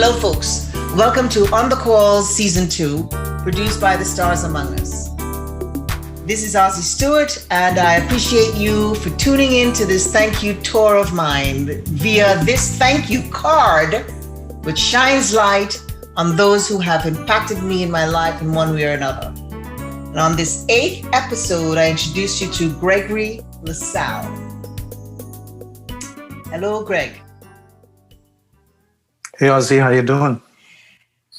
Hello, folks. Welcome to On the Call Season 2, produced by the Stars Among Us. This is Ozzy Stewart, and I appreciate you for tuning in to this thank you tour of mine via this thank you card, which shines light on those who have impacted me in my life in one way or another. And on this 8th episode, I introduce you to Gregory Lassalle. Hello, Greg. Hey, Ozzy, how you doing?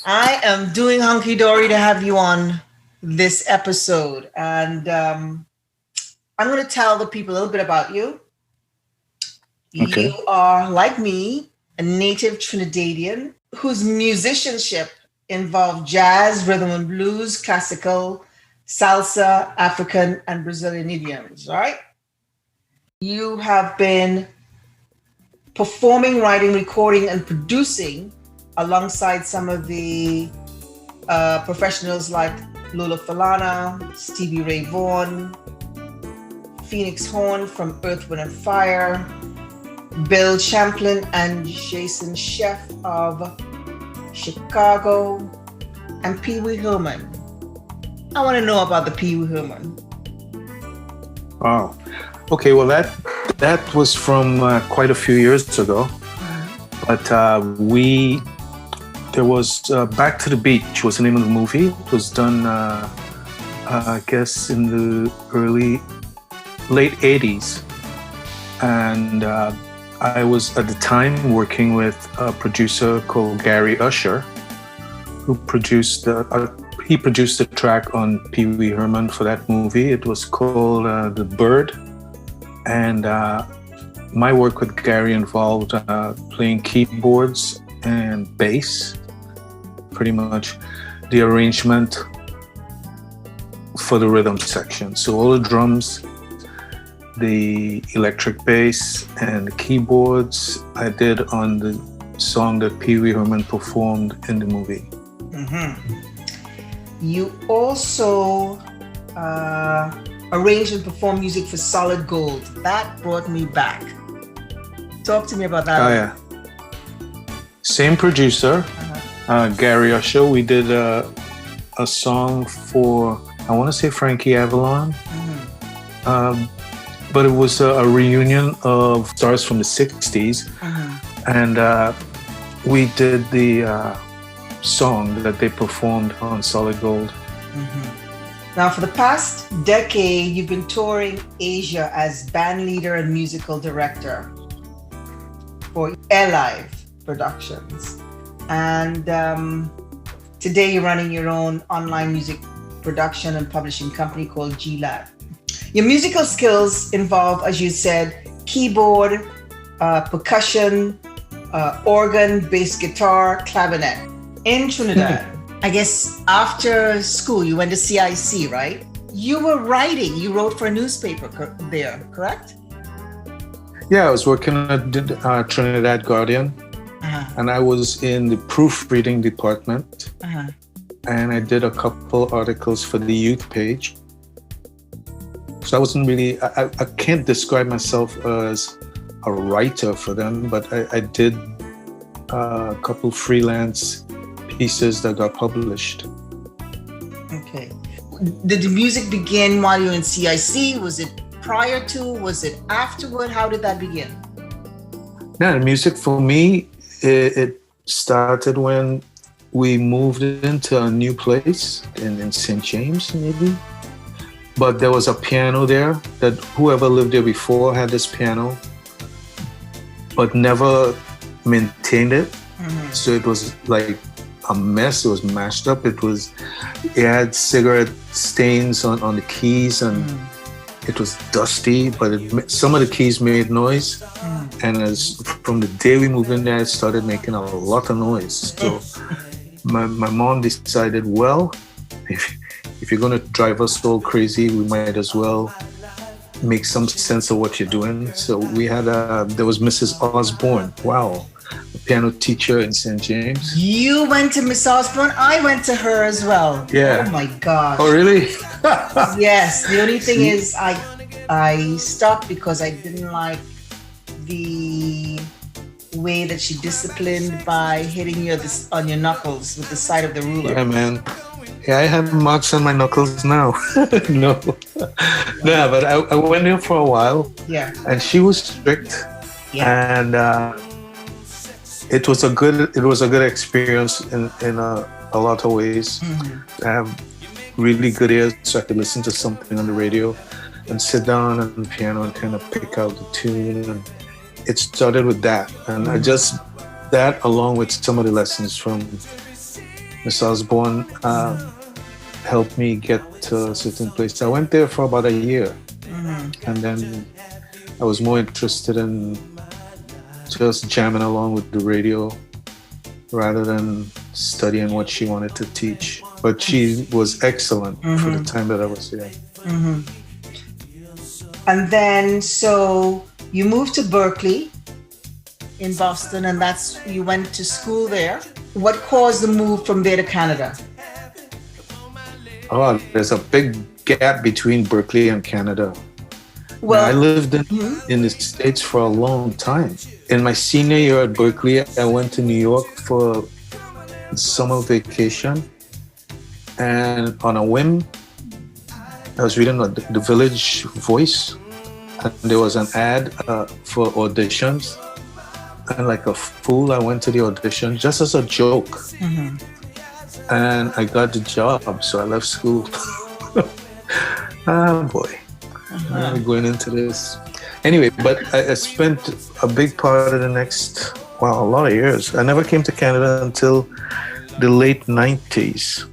I am doing hunky-dory to have you on this episode. And I'm going to tell the people a little bit about you. Okay. You are, like me, a native Trinidadian whose musicianship involved jazz, rhythm and blues, classical, salsa, African, and Brazilian idioms, right? You have been performing, writing, recording, and producing alongside some of the professionals like Lola Falana, Stevie Ray Vaughan, Phoenix Horn from Earth, Wind and Fire, Bill Champlin and Jason Sheff of Chicago, and Pee Wee Herman. I want to know about the Pee Wee Herman. Wow. Okay, well, that was from quite a few years ago. But there was Back to the Beach was the name of the movie. It was done, I guess, in the late 80s. And I was at the time working with a producer called Gary Usher, who produced he produced the track on Pee Wee Herman for that movie. It was called The Bird. And my work with Gary involved playing keyboards and bass, pretty much the arrangement for the rhythm section. So all the drums, the electric bass, and the keyboards I did on the song that Pee Wee Herman performed in the movie. Mm-hmm. You also arrange and perform music for Solid Gold. That brought me back. Talk to me about that. Oh, yeah. Same producer, Gary Usher. We did a song for, I want to say Frankie Avalon. But it was a reunion of stars from the 60s. And we did the song that they performed on Solid Gold. Now, for the past decade, you've been touring Asia as band leader and musical director for Airlive Productions. And today you're running your own online music production and publishing company called G-Lab. Your musical skills involve, as you said, keyboard, percussion, organ, bass guitar, clarinet. In Trinidad, I guess after school, you went to CIC, right? You were writing. You wrote for a newspaper there, correct? Yeah, I was working at the Trinidad Guardian, and I was in the proofreading department, and I did a couple articles for the youth page. So I wasn't really, I can't describe myself as a writer for them, but I did a couple freelance pieces that got published. Okay. Did the music begin while you were in CIC? Was it prior to? Was it afterward? How did that begin? Yeah, the music for me, it started when we moved into a new place in St. James, maybe. But there was a piano there that whoever lived there before had this piano, but never maintained it. So it was like a mess. It was mashed up. It had cigarette stains on the keys, and it was dusty, but some of the keys made noise. And from the day we moved in there, it started making a lot of noise. So my mom decided, well, if you're going to drive us all crazy, we might as well make some sense of what you're doing. So we had there was Mrs. Osborne. Wow. A piano teacher in St. James. You went to Miss Osborne? I went to her as well. Yeah. Oh my gosh. Oh, really? Yes. The only thing is I stopped because I didn't like the way that she disciplined by hitting you on your knuckles with the side of the ruler. Yeah, man. Yeah, I have marks on my knuckles now. No. No, but I went there for a while. Yeah. And she was strict. Yeah. And it was a good experience in a lot of ways. I have really good ears, so I could listen to something on the radio and sit down on the piano and kind of pick out the tune. And it started with that. And that along with some of the lessons from Miss Osborne helped me get to a certain place. I went there for about a year. And then I was more interested in just jamming along with the radio rather than studying what she wanted to teach. But she was excellent for the time that I was there. And then, so you moved to Berkeley in Boston, and you went to school there. What caused the move from there to Canada? Oh, there's a big gap between Berkeley and Canada. Well, I lived in the States for a long time. In my senior year at Berkeley, I went to New York for summer vacation. And on a whim, I was reading the Village Voice, and there was an ad for auditions. And like a fool, I went to the audition just as a joke. And I got the job, so I left school. Ah, boy. I'm going into this. Anyway, but I spent a big part of a lot of years. I never came to Canada until the late 90s.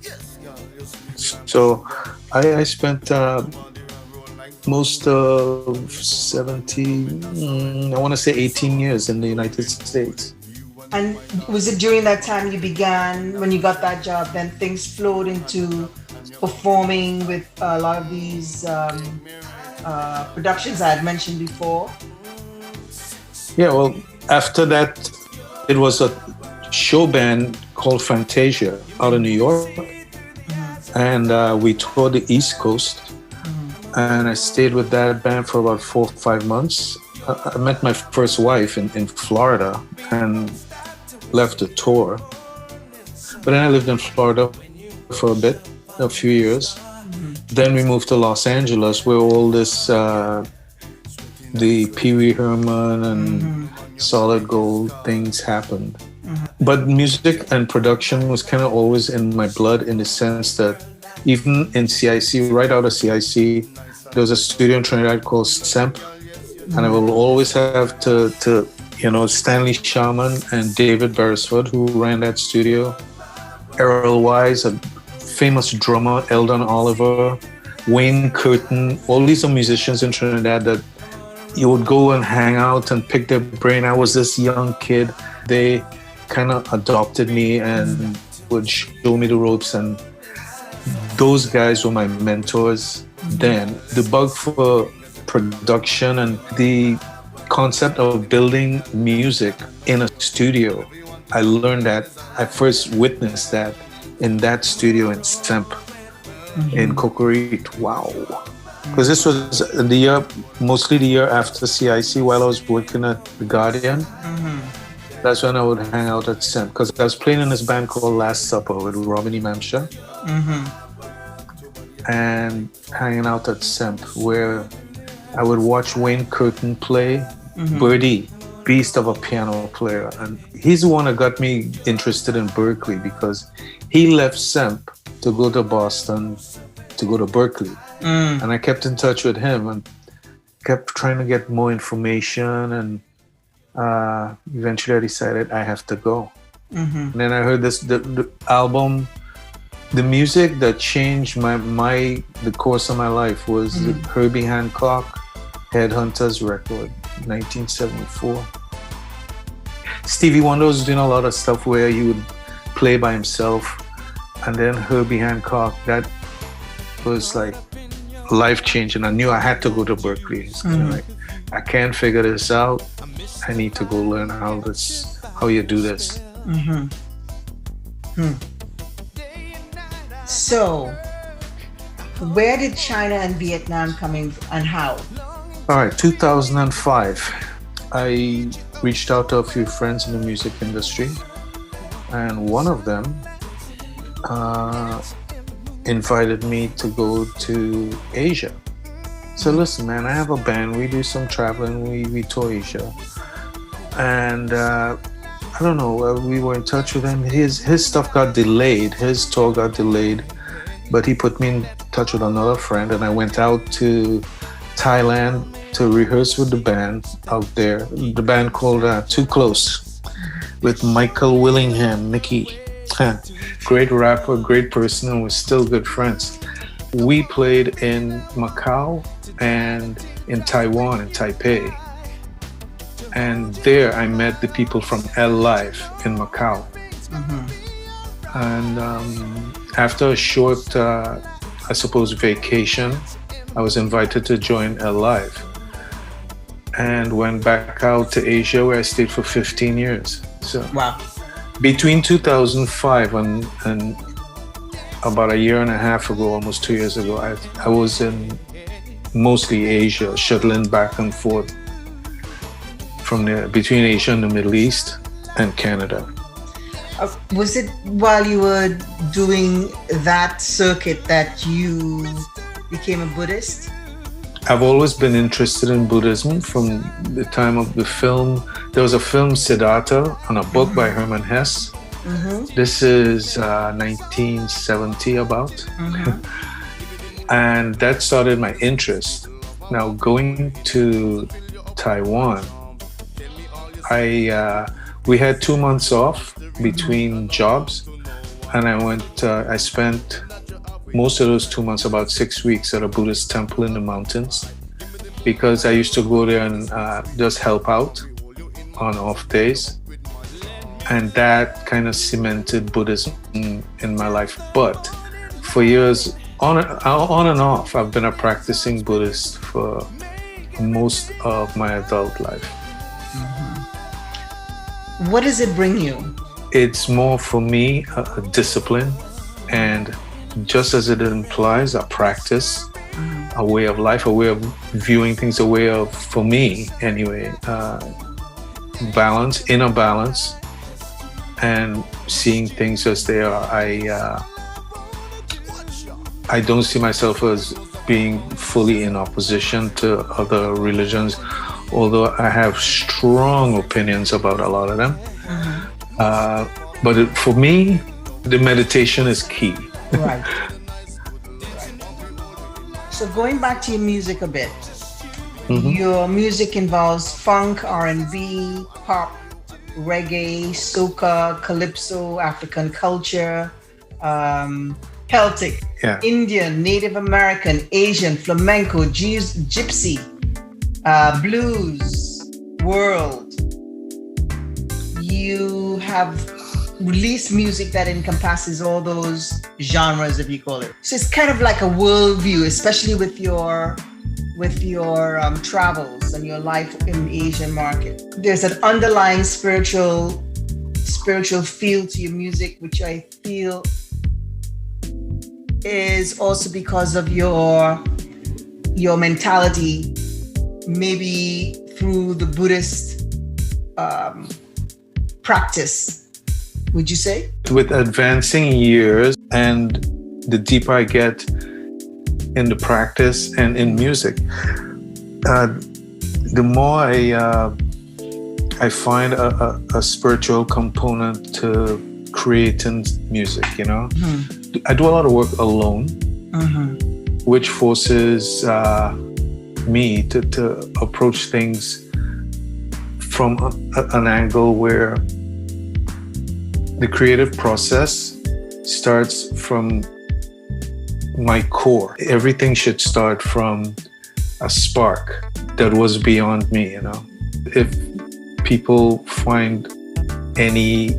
So I spent most of 18 years in the United States. And was it during that time you began, when you got that job, then things flowed into performing with a lot of these productions I had mentioned before? Yeah, well, after that, it was a show band called Fantasia out of New York. And we toured the East Coast. And I stayed with that band for about 4 or 5 months. I met my first wife in Florida and left the tour. But then I lived in Florida for a few years. Then we moved to Los Angeles, where all this, the Pee Wee Herman and Solid Gold things happened. But music and production was kind of always in my blood, in the sense that even in CIC, right out of CIC, there was a studio in Trinidad called SEMP. And I will always have to Stanley Sharman and David Beresford, who ran that studio. Errol Wise, a famous drummer, Eldon Oliver, Wayne Curtin. All these are musicians in Trinidad that you would go and hang out and pick their brain. I was this young kid. They kind of adopted me and would show me the ropes. And those guys were my mentors then. The bug for production and the concept of building music in a studio, I learned that. I first witnessed that in that studio in SEMP in Cocorite. Wow. Because this was mostly the year after CIC, while I was working at The Guardian. That's when I would hang out at SEMP, because I was playing in this band called Last Supper with Romany Mamsha. And hanging out at SEMP, where I would watch Wayne Curtin play. Birdie, beast of a piano player. And he's the one that got me interested in Berkeley, because he left SEMP to go to Boston, to go to Berkeley. And I kept in touch with him and kept trying to get more information. And eventually I decided I have to go. And then I heard the album. The music that changed the course of my life was the Herbie Hancock Headhunters record, 1974. Stevie Wonder was doing a lot of stuff where he would play by himself, and then Herbie Hancock, that was like life-changing. I knew I had to go to Berkeley. It's kind of like, I can't figure this out. I need to go learn how you do this. So, where did China and Vietnam come in, and how? All right, 2005. I reached out to a few friends in the music industry, and one of them invited me to go to Asia. So listen, man, I have a band. We do some traveling. We tour Asia, and I don't know. We were in touch with him. His stuff got delayed. His tour got delayed, but he put me in touch with another friend, and I went out to Thailand to rehearse with the band out there. The band called Too Close, with Michael Willingham, Mickey. Great rapper, great person, and we're still good friends. We played in Macau and in Taiwan, in Taipei. And there I met the people from L Live in Macau. And after a short, I suppose, vacation, I was invited to join L Live and went back out to Asia, where I stayed for 15 years. So Wow. Between 2005 and about a year and a half ago, almost 2 years ago, I was in mostly Asia, shuttling back and forth from there, between Asia and the Middle East and Canada. Was it while you were doing that circuit that you became a Buddhist? I've always been interested in Buddhism from the time of the film. There was a film, Siddhartha, and a book by Hermann Hesse. This is 1970 about. And that started my interest. Now, going to Taiwan, we had 2 months off between jobs, and I spent most of those 2 months, about 6 weeks, at a Buddhist temple in the mountains, because I used to go there and just help out on off days. And that kind of cemented Buddhism in my life. But for years, on and off, I've been a practicing Buddhist for most of my adult life. What does it bring you? It's more, for me, a discipline, and just as it implies, a practice, a way of life, a way of viewing things, a way of, for me anyway, balance, inner balance, and seeing things as they are. I don't see myself as being fully in opposition to other religions, although I have strong opinions about a lot of them. But for me, the meditation is key. Right. So going back to your music a bit, your music involves funk, R&B, pop, reggae, soca, calypso, African culture, Celtic, Indian, Native American, Asian, flamenco, gypsy, blues, world. You have released music that encompasses all those genres, if you call it. So it's kind of like a worldview, especially with your travels and your life in the Asian market. There's an underlying spiritual feel to your music, which I feel is also because of your mentality, maybe through the Buddhist practice. Would you say? With advancing years and the deeper I get in the practice and in music, the more I find a spiritual component to creating music, you know? I do a lot of work alone, which forces me to approach things from an angle where the creative process starts from my core. Everything should start from a spark that was beyond me, you know. If people find any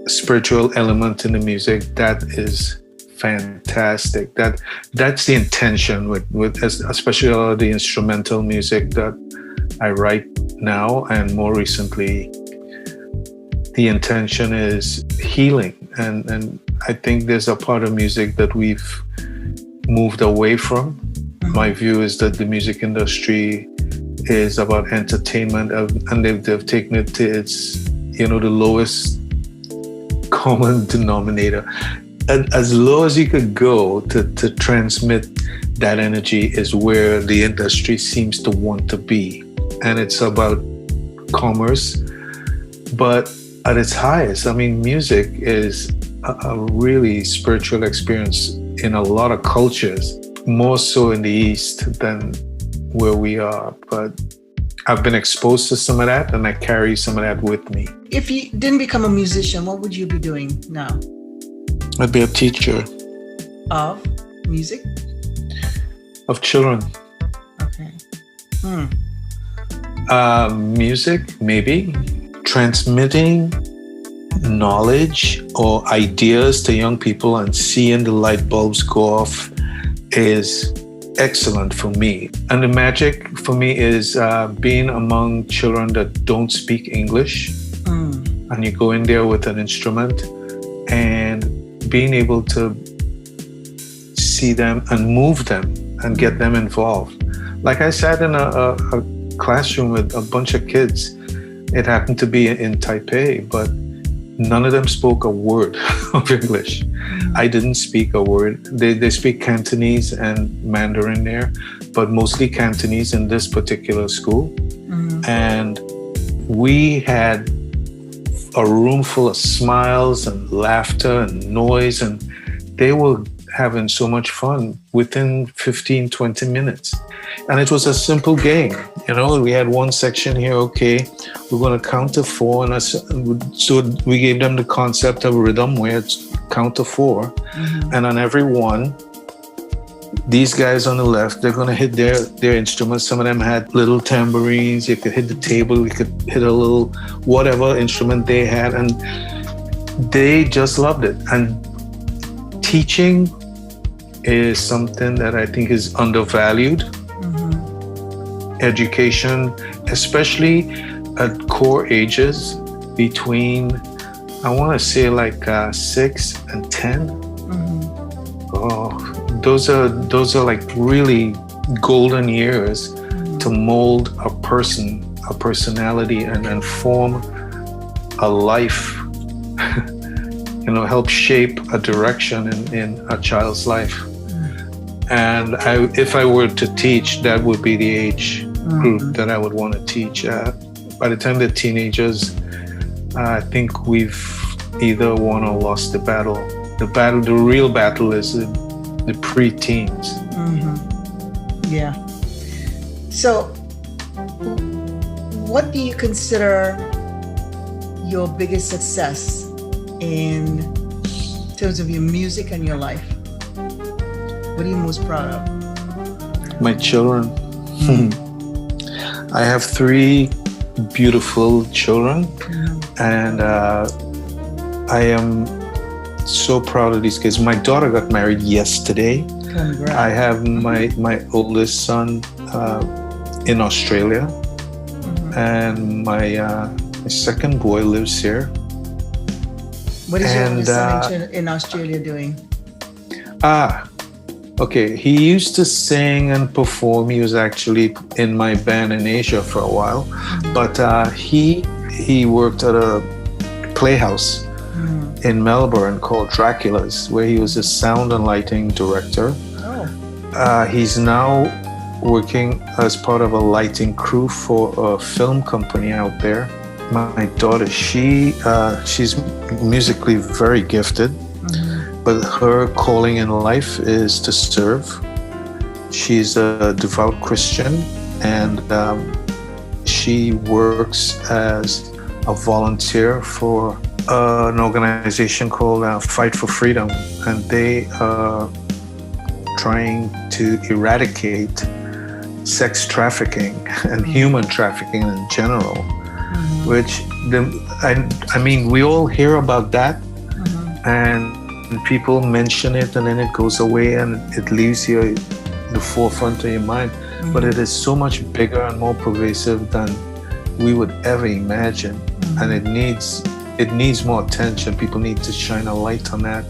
spiritual element in the music, that is fantastic. That's the intention with especially a lot of the instrumental music that I write now, and more recently, the intention is healing. And I think there's a part of music that we've moved away from. My view is that the music industry is about entertainment, and they've taken it to its, the lowest common denominator. And as low as you could go to transmit that energy is where the industry seems to want to be. And it's about commerce, but at its highest, music is a really spiritual experience in a lot of cultures, more so in the East than where we are. But I've been exposed to some of that, and I carry some of that with me. If you didn't become a musician, what would you be doing now? I'd be a teacher. Of music? Of children. Okay. Music, maybe. Transmitting knowledge or ideas to young people and seeing the light bulbs go off is excellent for me. And the magic for me is being among children that don't speak English. And you go in there with an instrument and being able to see them and move them and get them involved. Like I sat in a classroom with a bunch of kids. It happened to be in Taipei, but none of them spoke a word of English. I didn't speak a word. They speak Cantonese and Mandarin there, but mostly Cantonese in this particular school. And we had a room full of smiles and laughter and noise, and they were having so much fun within 15, 20 minutes. And it was a simple game. We had one section here, okay, we're going to count to 4. And so we gave them the concept of rhythm where it's count to 4. And on every one, these guys on the left, they're going to hit their instruments. Some of them had little tambourines. You could hit the table. You could hit a little whatever instrument they had. And they just loved it. And teaching is something that I think is undervalued. Education, especially at core ages between, I want to say like 6 and 10. Oh, those are like really golden years to mold a person, a personality, and form a life. Help shape a direction in a child's life. And if I were to teach, that would be the age group that I would want to teach. By the time they're teenagers, I think we've either won or lost the battle. The real battle is the pre-teens. Yeah. So, what do you consider your biggest success in terms of your music and your life? What are you most proud of? My children. I have 3 beautiful children, and I am so proud of these kids. My daughter got married yesterday. Congrats. I have my oldest son in Australia, and my second boy lives here. What is your oldest son in Australia doing? Okay, he used to sing and perform. He was actually in my band in Asia for a while, but he worked at a playhouse in Melbourne called Dracula's, where he was a sound and lighting director. He's now working as part of a lighting crew for a film company out there. My daughter, she's musically very gifted. But her calling in life is to serve. She's a devout Christian, and she works as a volunteer for an organization called Fight for Freedom, and they are trying to eradicate sex trafficking and human trafficking in general, which we all hear about that, and people mention it, and then it goes away and it leaves you the forefront of your mind. But it is so much bigger and more pervasive than we would ever imagine. And it needs more attention. People need to shine a light on that.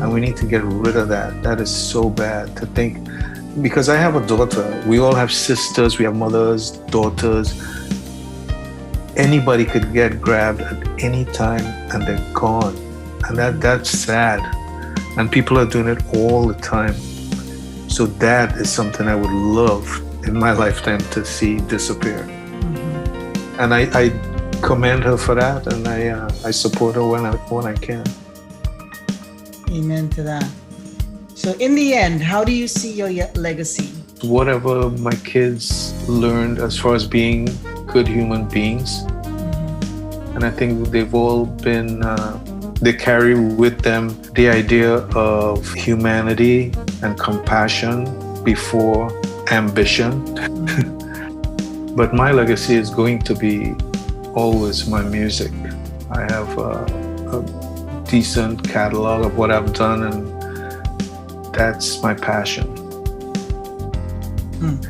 And we need to get rid of that. That is so bad, to think because I have a daughter. We all have sisters, we have mothers, daughters. Anybody could get grabbed at any time and they're gone. And that's sad. And people are doing it all the time. So that is something I would love in my lifetime to see disappear. Mm-hmm. And I commend her for that, and I support her when I can. Amen to that. So in the end, how do you see your legacy? Whatever my kids learned as far as being good human beings, mm-hmm. and I think they've all been, they carry with them the idea of humanity and compassion before ambition. Mm-hmm. But my legacy is going to be always my music. I have a decent catalog of what I've done, and that's my passion. I'm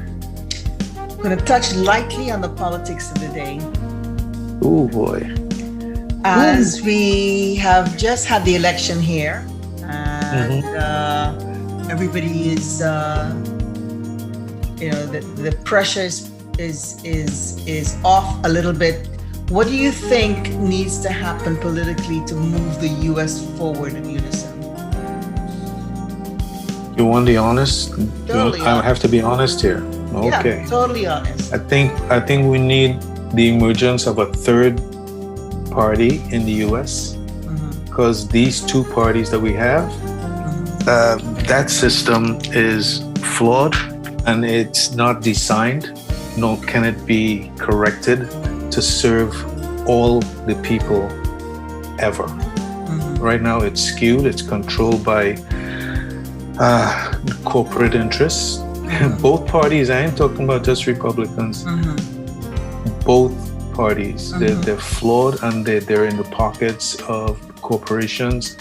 going to touch lightly on the politics of the day. Oh boy. As we have just had the election here, and mm-hmm. Everybody is, the pressure is off a little bit. What do you think needs to happen politically to move the U.S. forward in unison? You want the honest? Totally I have to be honest here. Okay. Yeah, totally honest. I think we need the emergence of a third party in the U.S. because mm-hmm. these two parties that we have, mm-hmm. That system is flawed and it's not designed, nor can it be corrected to serve all the people ever. Mm-hmm. Right now it's skewed, it's controlled by corporate interests. Mm-hmm. Both parties, I ain't talking about just Republicans, mm-hmm. both parties, mm-hmm. they're flawed and they're in the pockets of corporations,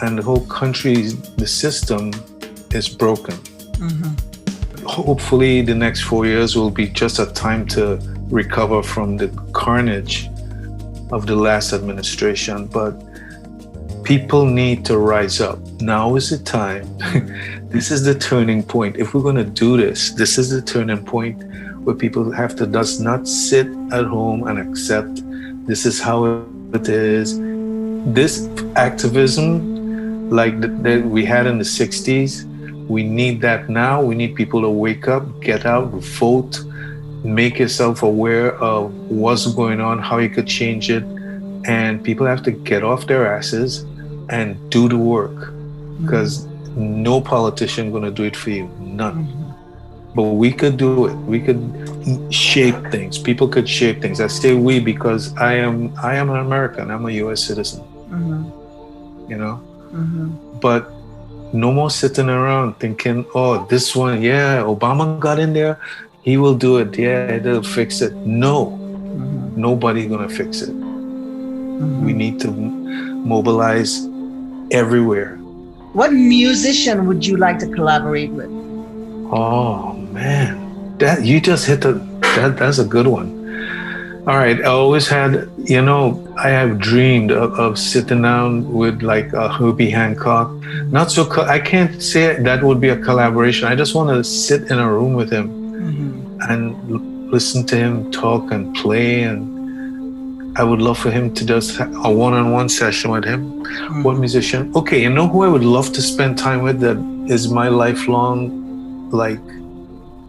and the whole country, the system is broken. Mm-hmm. Hopefully the next 4 years will be just a time to recover from the carnage of the last administration, but people need to rise up. Now is the time. This is the turning point. If we're going to do this, this is the turning point where people have to just not sit at home and accept this is how it is. This activism like that we had in the 60s, we need that now. We need people to wake up, get out, vote, make yourself aware of what's going on, how you could change it. And people have to get off their asses and do the work, because no politician going to do it for you, none. But we could do it. We could shape things. People could shape things. I say we because I am an American. I'm a U.S. citizen. You know. But no more sitting around thinking, oh, this one, yeah, Obama got in there, he will do it. Yeah, they'll fix it. No, nobody's gonna fix it. We need to mobilize everywhere. What musician would you like to collaborate with? Oh man, that you just hit that's a good one. All right, I always had, I have dreamed of sitting down with like Herbie Hancock. Not so, I can't say that would be a collaboration. I just want to sit in a room with him and listen to him talk and play, and I would love for him to just have a one-on-one session with him. What musician? Okay, you know who I would love to spend time with that is my lifelong, like,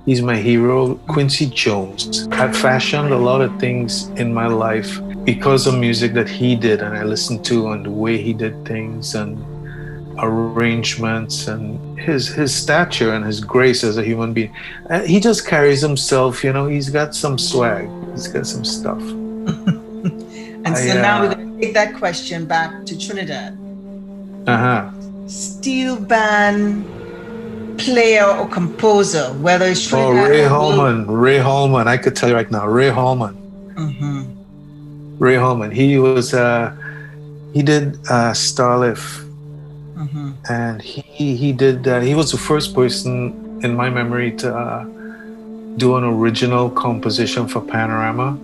he's my hero, Quincy Jones. I've fashioned a lot of things in my life because of music that he did and I listened to, and the way he did things and arrangements and his stature and his grace as a human being. He just carries himself, he's got some swag, he's got some stuff. And so now we're going to take that question back to Trinidad. Steel band player or composer, whether it's Trinidad Ray Holman. I could tell you right now, Ray Holman. Ray Holman. He was he did Starlift, and he did. He was the first person in my memory to do an original composition for Panorama,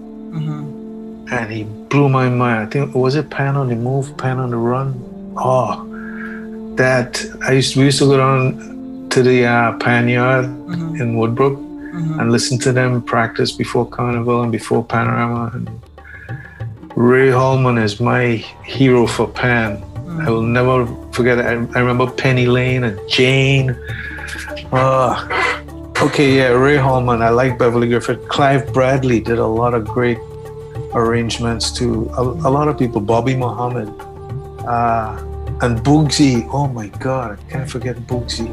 and he blew my mind. I think was it Pan on the Move, Pan on the Run. Oh, that we used to go down to the pan yard in Woodbrook and listen to them practice before Carnival and before Panorama. And Ray Holman is my hero for pan. I will never forget it. I remember Penny Lane and Jane. Ray Holman. I like Beverly Griffith. Clive Bradley did a lot of great arrangements to a lot of people. Bobby Muhammad. And Boogsy. Oh my God, I can't forget Boogsy.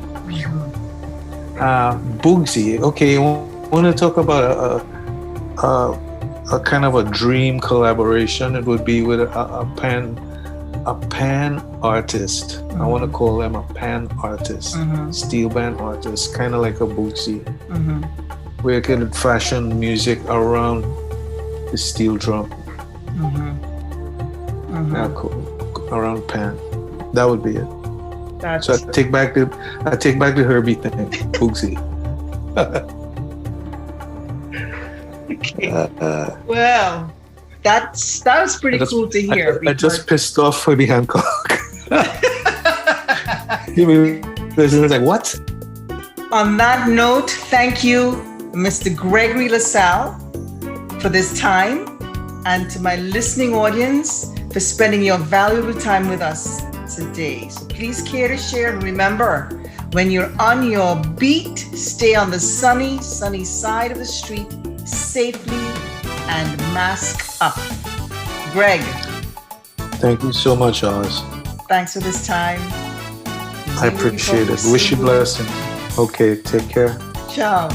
Boogsy. Okay, I want to talk about a kind of a dream collaboration. It would be with a pan artist. I want to call them a pan artist, steel band artist, kind of like a Bootsy, where you can fashion music around the steel drum. Cool. Around pan. That would be it. So I take back the Herbie thing, Bootsy. Okay. Well, that was pretty cool to hear. I just pissed off Herbie Hancock. Listeners like, what? On that note, thank you, Mr. Gregory Lassalle, for this time, and to my listening audience for spending your valuable time with us today. So please care to share, and remember, when you're on your beat, stay on the sunny side of the street safely and mask up. Greg. Thank you so much, Oz. Thanks for this time. I appreciate it. Wish you blessings. Okay, take care. Ciao.